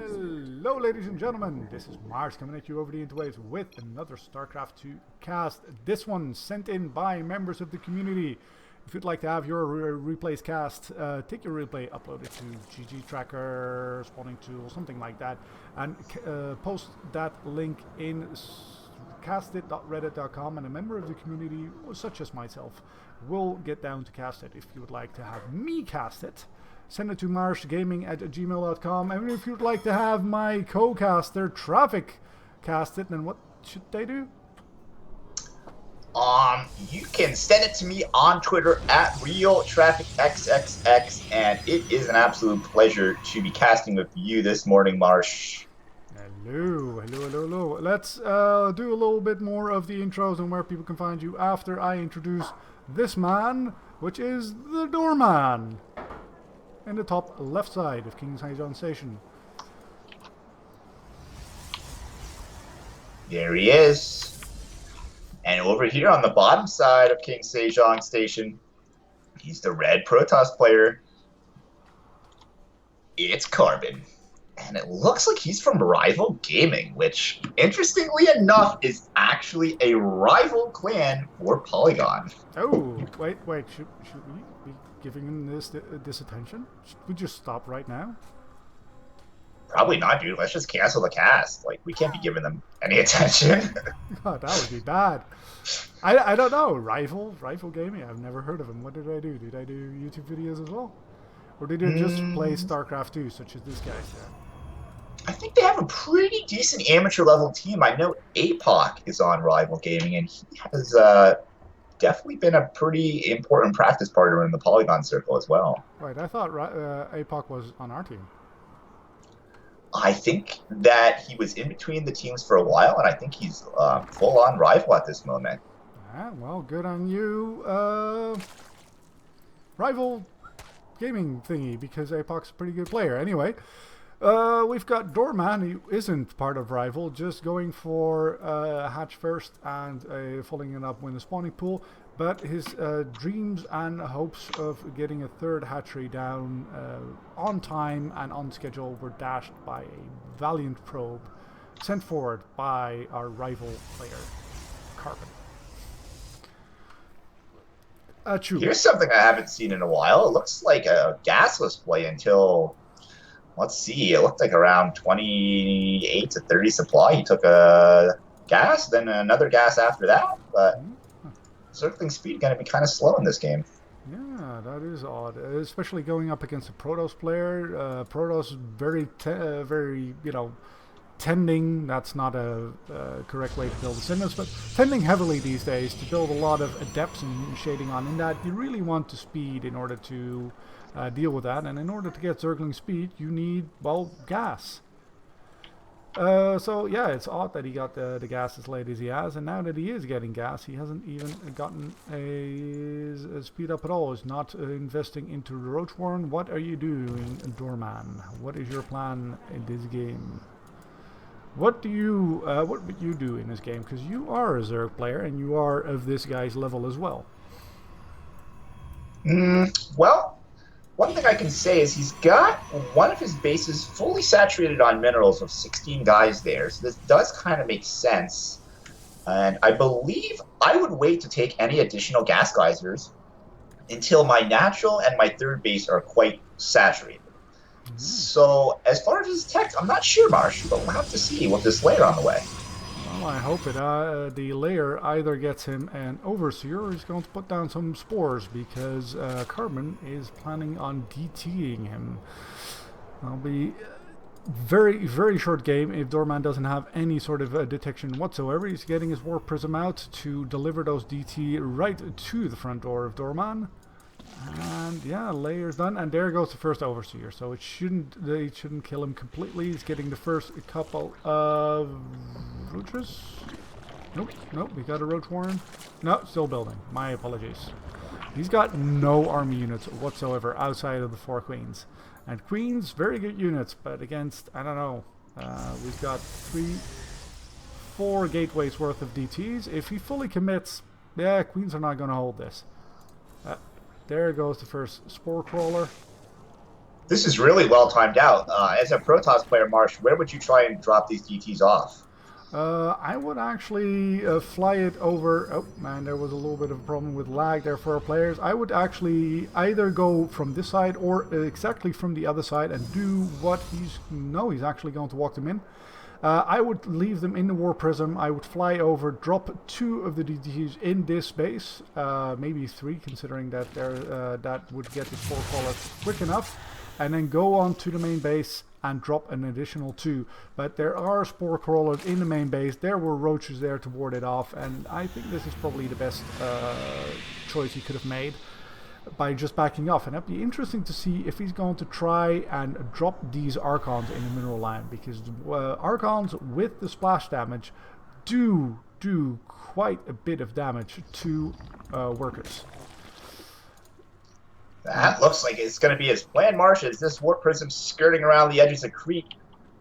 Hello ladies and gentlemen, this is Mars coming at you over the interwaves with another StarCraft 2 cast. This one sent in by members of the community. If you'd like to have your replays cast, take your replay, upload it to GG Tracker, Spawning Tool, something like that, and post that link in castit.reddit.com, and a member of the community, such as myself, will get down to cast it. If you would like to have me cast it, send it to marshgaming@gmail.com. And if you'd like to have my co-caster Traffic cast it, then what should they do? You can send it to me on Twitter at RealTrafficXXX, and it is an absolute pleasure to be casting with you this morning, Marsh. Hello. Let's do a little bit more of the intros and where people can find you after I introduce this man, which is the DoorMan, in the top left side of King Sejeong Station. There he is. And over here on the bottom side of King Sejeong Station, he's the red Protoss player. It's Carbon. And it looks like he's from Rival Gaming, which, interestingly enough, is actually a rival clan for Polygon. Oh, wait. Should we be giving him this attention? Should we just stop right now? Probably not, dude. Let's just cancel the cast. Like, we can't be giving them any attention. God, that would be bad. I don't know. Rival Gaming. I've never heard of him. What did I do? Did I do YouTube videos as well? Or did I just play StarCraft 2, such as this guy's there? I think they have a pretty decent amateur level team. I know APOC is on Rival Gaming, and he has definitely been a pretty important practice partner in the Polygon circle as well. Right, I thought APOC was on our team. I think that he was in between the teams for a while, and I think he's full-on Rival at this moment. Ah, well, good on you, Rival Gaming thingy, because APOC's a pretty good player. Anyway, we've got DoorMan, who isn't part of Rival, just going for hatch first and following it up with the spawning pool. But his dreams and hopes of getting a third hatchery down on time and on schedule were dashed by a valiant probe sent forward by our rival player, Carbon. Here's something I haven't seen in a while. It looks like a gasless play until, let's see, it looked like around 28 to 30 supply. He took a gas, then another gas after that, but circling speed going to be kind of slow in this game. Yeah, that is odd, especially going up against a Protoss player. Protoss very, tending, that's not a correct way to build a Sinus, but tending heavily these days to build a lot of adepts and shading on. In that, you really want to speed in order to deal with that, and in order to get circling speed, you need, well, gas. So yeah, it's odd that he got the gas as late as he has, and now that he is getting gas, he hasn't even gotten a speed up at all. He's not investing into the Roach Warren. What are you doing, DoorMan? What is your plan in this game? What would you do in this game? Because you are a Zerg player, and you are of this guy's level as well. Well, one thing I can say is he's got one of his bases fully saturated on minerals with 16 guys there, so this does kind of make sense. And I believe I would wait to take any additional gas geysers until my natural and my third base are quite saturated. So as far as his tech, I'm not sure, Marsh, but we'll have to see with this layer on the way. Well, I hope the layer either gets him an Overseer or he's going to put down some spores, because Carbon is planning on DTing him. That'll be very, very short game if DoorMan doesn't have any sort of detection whatsoever. He's getting his Warp Prism out to deliver those DT right to the front door of DoorMan. And yeah, layer's done, and there goes the first Overseer. So it shouldn't kill him completely. He's getting the first couple of roaches. Nope, we got a Roach Warren. No, still building. My apologies. He's got no army units whatsoever outside of the 4 queens. And queens, very good units, but against, I don't know, we've got 4 gateways worth of DTs. If he fully commits, yeah, queens are not going to hold this. There goes the first Spore Crawler. This is really well timed out. As a Protoss player, Marsh, where would you try and drop these DTs off? I would actually fly it over. Oh man, there was a little bit of a problem with lag there for our players. I would actually either go from this side or exactly from the other side and do what he's... No, he's actually going to walk them in. I would leave them in the War Prism. I would fly over, drop 2 of the DTs in this base, maybe 3, considering that that would get the Spore Crawler quick enough, and then go on to the main base and drop an additional 2. But there are Spore Crawlers in the main base. There were roaches there to ward it off, and I think this is probably the best choice he could have made by just backing off. And it'd be interesting to see if he's going to try and drop these Archons in the mineral line, because Archons with the splash damage do quite a bit of damage to workers. That looks like it's going to be his plan, Marsh. Is this Warp Prism skirting around the edges of Creek?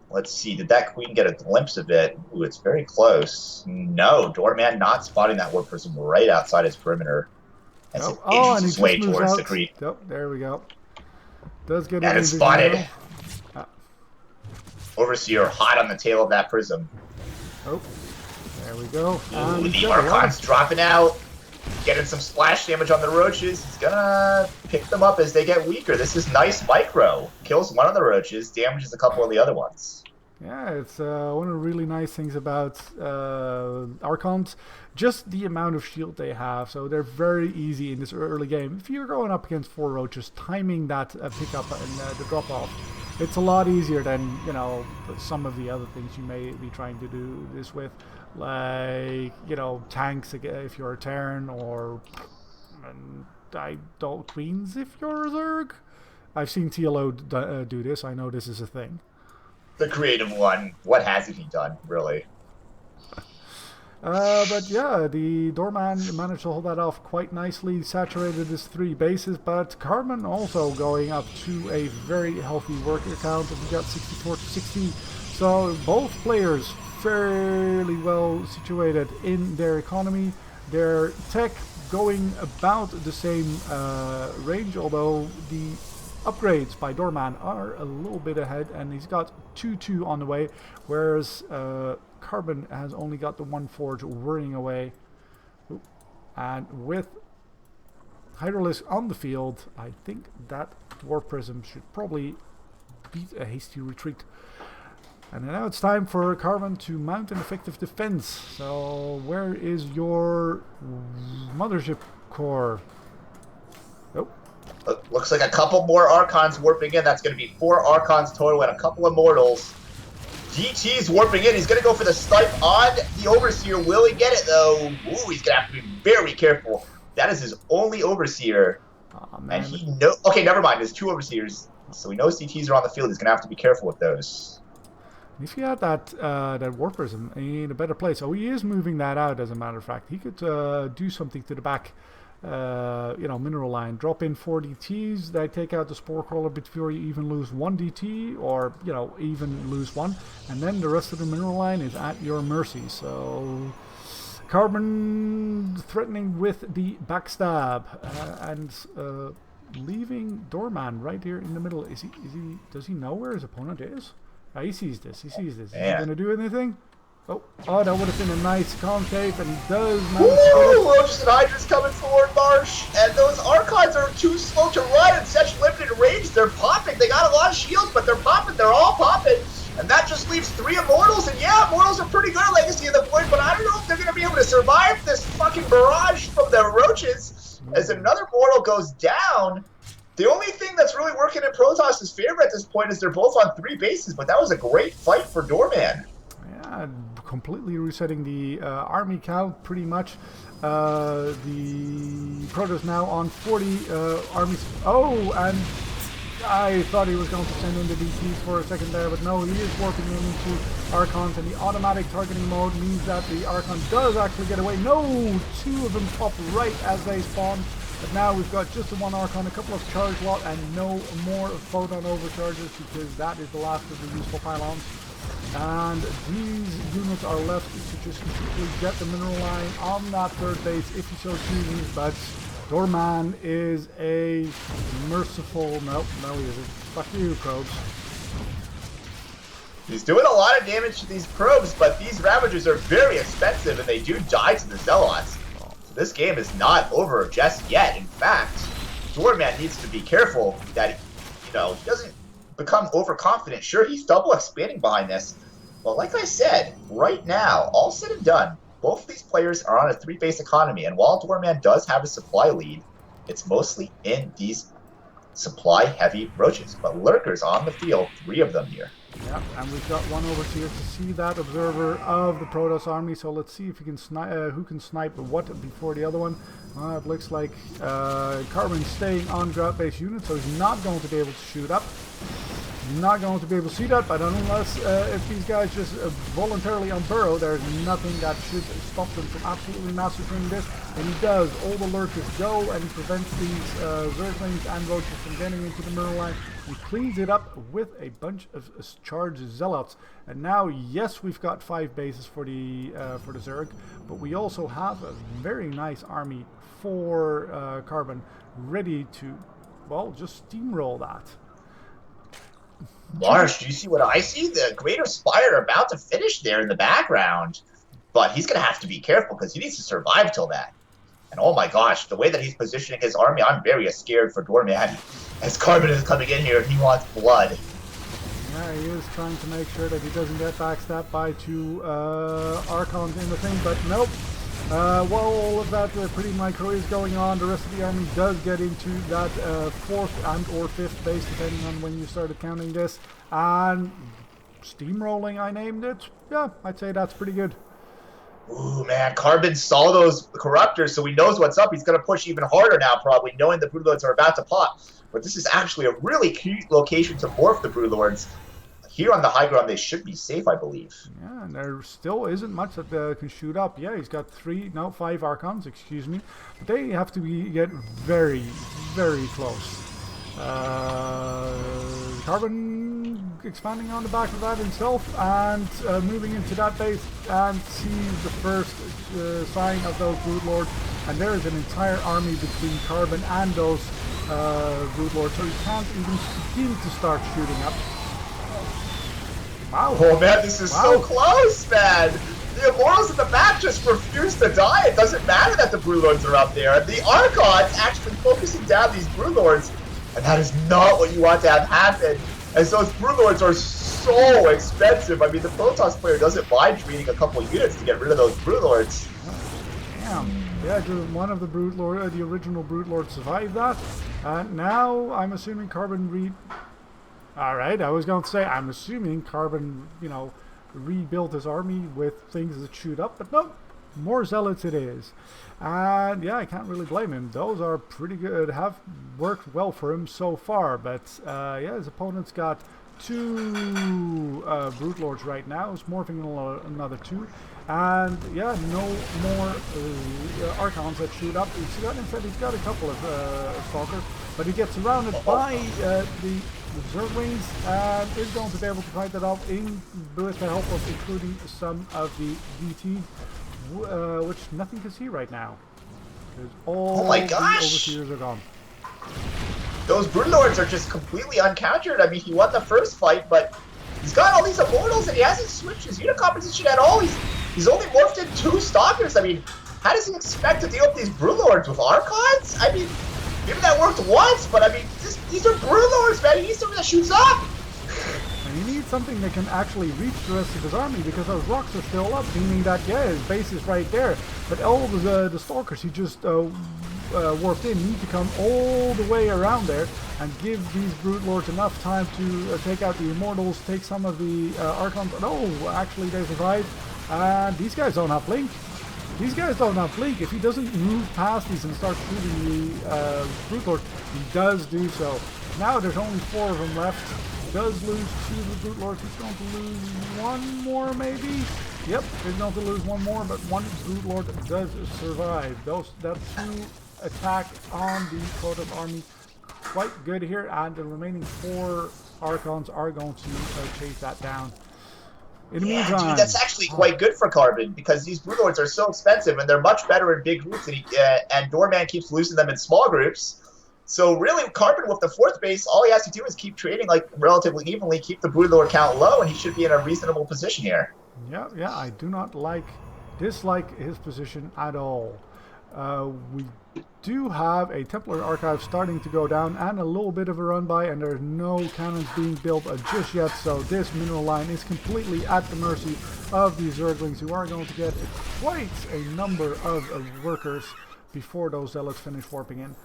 Let's see. Did that Queen get a glimpse of it? Ooh, it's very close. No, DoorMan not spotting that Warp Prism right outside his perimeter. As it inches his way towards the Creek. Yep, there we go. Does get and it's spotted. Overseer hot on the tail of that Prism. Oh, there we go. Ooh, the Archons dropping out. Getting some splash damage on the roaches. He's gonna pick them up as they get weaker. This is nice micro. Kills one of the roaches, damages a couple of the other ones. Yeah, it's one of the really nice things about Archons. Just the amount of shield they have. So they're very easy in this early game. If you're going up against 4 roaches, timing that pickup and the drop off, it's a lot easier than, you know, some of the other things you may be trying to do this with. Like, you know, tanks if you're a Terran, or Queens if you're a Zerg. I've seen TLO do this. I know this is a thing. The creative one. What hasn't he done, really? But yeah, the DoorMan managed to hold that off quite nicely, saturated his 3 bases, but Carbon also going up to a very healthy worker count. We got 64 to 60, so both players fairly well situated in their economy. Their tech going about the same range, although the upgrades by DoorMan are a little bit ahead, and he's got 2-2 on the way, whereas Carbon has only got the 1 forge whirring away. Ooh. And with Hydralisk on the field, I think that Warp Prism should probably beat a hasty retreat. And now it's time for Carbon to mount an effective defense. So where is your mothership core? Oh. Looks like a couple more Archons warping in. That's going to be 4 Archons total and a couple of Mortals. DT's warping in. He's going to go for the snipe on the Overseer. Will he get it, though? Ooh, he's going to have to be very careful. That is his only Overseer. Oh, man. And he knows... Okay, never mind. There's 2 Overseers. So he knows DTs are on the field. He's going to have to be careful with those. If he had that Warp Prism in a better place, oh, he is moving that out, as a matter of fact. He could do something to the back, you know, mineral line. Drop in 4 DTs. They take out the Spore Crawler before you even lose 1 DT, or, you know, even lose 1. And then the rest of the mineral line is at your mercy. So Carbon threatening with the backstab and leaving DoorMan right here in the middle. Does he know where his opponent is? He sees this. He sees this. Is he going to do anything? Oh, that would have been a nice concave, and he does manage to... Roaches and Hydras coming forward, Marsh. And those Archons are too slow to run in such limited range. They're popping. They got a lot of shields, but they're popping. They're all popping. And that just leaves 3 Immortals. And yeah, Immortals are pretty good at Legacy at the point, but I don't know if they're going to be able to survive this fucking barrage from the Roaches. As another Mortal goes down... The only thing that's really working in Protoss' favor at this point is they're both on 3 bases, but that was a great fight for DoorMan. Yeah, completely resetting the army count, pretty much. The Protoss now on 40 armies. Oh, and I thought he was going to send in the DCs for a second there, but no, he is warping into Archons, and the automatic targeting mode means that the Archon does actually get away. No, 2 of them pop right as they spawn. But now we've got just the 1 Archon, a couple of charge lot, and no more photon overcharges, because that is the last of the useful pylons. And these units are left to just completely get the mineral line on that 3rd base if you so chooses, but DoorMan is a merciful... Nope, no he isn't. Fuck you, probes. He's doing a lot of damage to these probes, but these Ravagers are very expensive and they do die to the Zealots. So this game is not over just yet. In fact, DoorMan needs to be careful that, he doesn't become overconfident. Sure, he's double expanding behind this, but like I said, right now, all said and done, both of these players are on a 3-base economy, and while DoorMan does have a supply lead, it's mostly in these supply-heavy roaches. But Lurkers on the field, 3 of them here. Yeah, and we've got one over here to see that observer of the Protoss army. So let's see if we can snipe, who can snipe what before the other one. It looks like Carbon's staying on ground base unit, so he's not going to be able to shoot up. Not going to be able to see that, but unless if these guys just voluntarily unburrow, there's nothing that should stop them from absolutely massacring this. And he does. All the lurkers go, and he prevents these Zerglings and roaches from getting into the middle line. He cleans it up with a bunch of charged zealots. And now, yes, we've got 5 bases for the Zerg, but we also have a very nice army for Carbon, ready to, well, just steamroll that. Marsh, do you see what I see? The Greater Spire about to finish there in the background. But he's going to have to be careful because he needs to survive till that. And oh my gosh, the way that he's positioning his army, I'm very scared for DoorMan. As Carbon is coming in here, he wants blood. Yeah, he is trying to make sure that he doesn't get backstabbed by 2 Archons in the thing, but nope. While all of that pretty micro is going on, the rest of the army does get into that 4th and or 5th base, depending on when you started counting this. And steamrolling, I named it. Yeah, I'd say that's pretty good. Ooh, man, Carbon saw those Corruptors, so he knows what's up. He's going to push even harder now, probably, knowing the Broodlords are about to pop. But this is actually a really key location to morph the Broodlords. Here on the high ground, they should be safe, I believe. Yeah, and there still isn't much that can shoot up. Yeah, he's got 5 Archons, excuse me. But they have to get very, very close. Carbon expanding on the back of that himself and moving into that base and sees the first sign of those Broodlords. And there is an entire army between Carbon and those Broodlords, so he can't even begin to start shooting up. Wow. Oh man, this is so close, man! The Immortals in the back just refuse to die. It doesn't matter that the Broodlords are up there. And the Archons actually focusing down these Broodlords. And that is not what you want to have happen. As those Broodlords are so expensive. I mean, the Protoss player doesn't mind treating a couple of units to get rid of those Broodlords. Damn. Yeah, one of the the original Broodlords survived that. Now, I'm assuming Carbon Alright, I was going to say, I'm assuming Carbon, rebuilt his army with things that shoot up, but no, more Zealots it is. And yeah, I can't really blame him. Those are pretty good, have worked well for him so far, but yeah, his opponent's got 2 Broodlords right now. He's morphing another 2. And yeah, no more Archons that shoot up. Instead, he's got a couple of Stalkers, but he gets surrounded by the Zerglings and is going to be able to fight that off with the help of including some of the DT, which nothing can see right now. Because all the Overseers are gone. Those Broodlords are just completely uncountered. I mean, he won the first fight, but he's got all these Immortals and he hasn't switched his unit composition at all. He's only morphed in 2 Stalkers. I mean, how does he expect to deal with these Broodlords with Archons? I mean, maybe that worked once, but I mean, these are Broodlords, man. He needs something that shoots up. And he needs something that can actually reach the rest of his army because those rocks are still up, meaning that, yeah, his base is right there. But all of the Stalkers he just warped in need to come all the way around there and give these Broodlords enough time to take out the Immortals, take some of the Archons. Oh, actually they survived. And these guys don't have Blink. These guys don't have Blink. If he doesn't move past these and start shooting the Broodlord, he does do so. Now there's only 4 of them left. He does lose 2 of the Broodlords. He's going to lose 1 more, maybe? Yep, he's going to lose 1 more, but 1 Broodlord does survive. That 2 attack on the Protoss army, quite good here, and the remaining 4 Archons are going to chase that down. In the Yeah, dude, that's meantime, actually quite good for Carbon because these Broodlords are so expensive and they're much better in big groups, and Doorman keeps losing them in small groups. So really, Carbon with the fourth base, all he has to do is keep trading like relatively evenly, keep the Broodlord count low, and he should be in a reasonable position here. yeah, I do not dislike his position at all. We do have a Templar archive starting to go down and a little bit of a run by, and there's no cannons being built just yet, so this mineral line is completely at the mercy of these Zerglings, who are going to get quite a number of workers before those zealots finish warping in.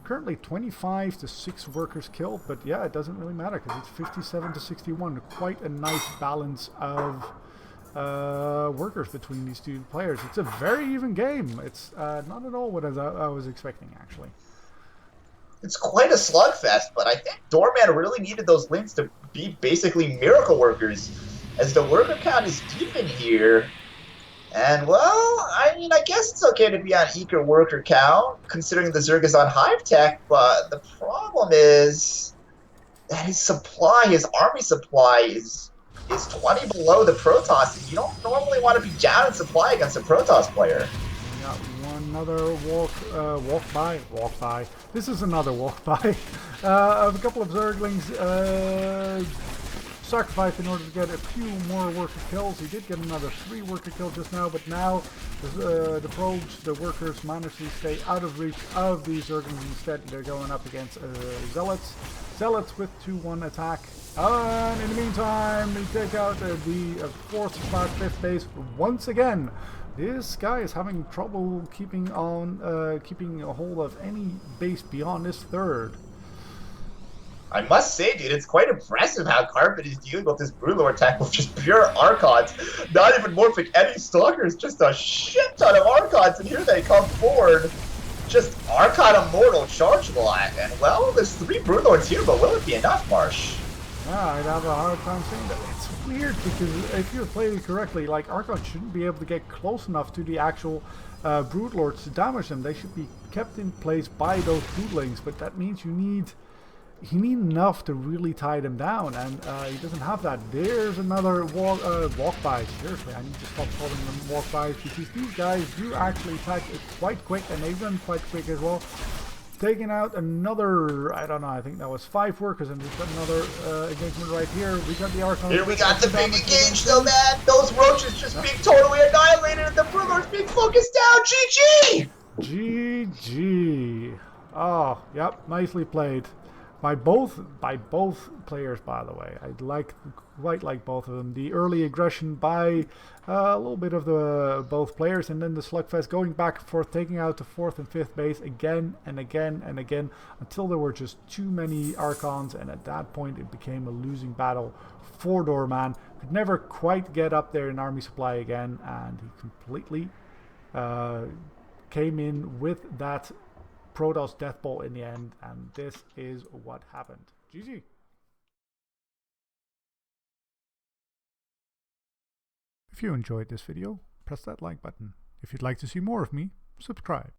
Currently 25 to 6 workers killed, but yeah, it doesn't really matter because it's 57 to 61. Quite a nice balance of workers between these two players. It's a very even game. It's not at all what I was expecting, actually. It's quite a slugfest, but I think Doorman really needed those links to be basically miracle workers, as the worker count is deep in here. And, well, I mean, I guess it's okay to be on eager worker count, considering the Zerg is on Hive Tech, but the problem is that his army supply is 20 below the Protoss, and you don't normally want to be down in supply against a Protoss player. We got another walk by. This is another walk by of a couple of Zerglings sacrificed in order to get a few more worker kills. He did get another 3 worker kills just now, but now the probes, the workers, manage to stay out of reach of these Zerglings. Instead, they're going up against Zealots. Zealots with 2-1 attack. And in the meantime, we take out the 4th / 5th base once again. This guy is having trouble keeping a hold of any base beyond this 3rd. I must say, dude, it's quite impressive how Carbon is dealing with this Broodlord attack with just pure Archons. Not even morphic any Stalkers, just a shit ton of Archons, and here they come forward. Just Archon Immortal charge lot. And, well, there's 3 Broodlords here, but will it be enough, Marsh? Yeah, I'd have a hard time saying that. It's weird because if you're playing correctly, like, Archon shouldn't be able to get close enough to the actual Broodlords to damage them. They should be kept in place by those Broodlings, but that means you need enough to really tie them down, and he doesn't have that. There's another walk-by. Seriously, I need to stop calling them walk-bys because these guys do actually attack quite quick, and they run quite quick as well. Taking out another, I don't know, I think that was 5 workers, and we've got another engagement right here. We got the Archon. Here we got the big engage though, man. Those roaches just being totally annihilated, and the Broodlords being focused down. GG! GG. Oh, yep, nicely played. By both players, by the way. I quite like both of them. The early aggression by a little bit of both players, and then the slugfest going back and forth, taking out the 4th and 5th base again and again and again until there were just too many Archons, and at that point it became a losing battle for Doorman. Could never quite get up there in army supply again, and he completely came in with that Protoss Death Bolt in the end, and this is what happened. GG. If you enjoyed this video, press that like button. If you'd like to see more of me, subscribe.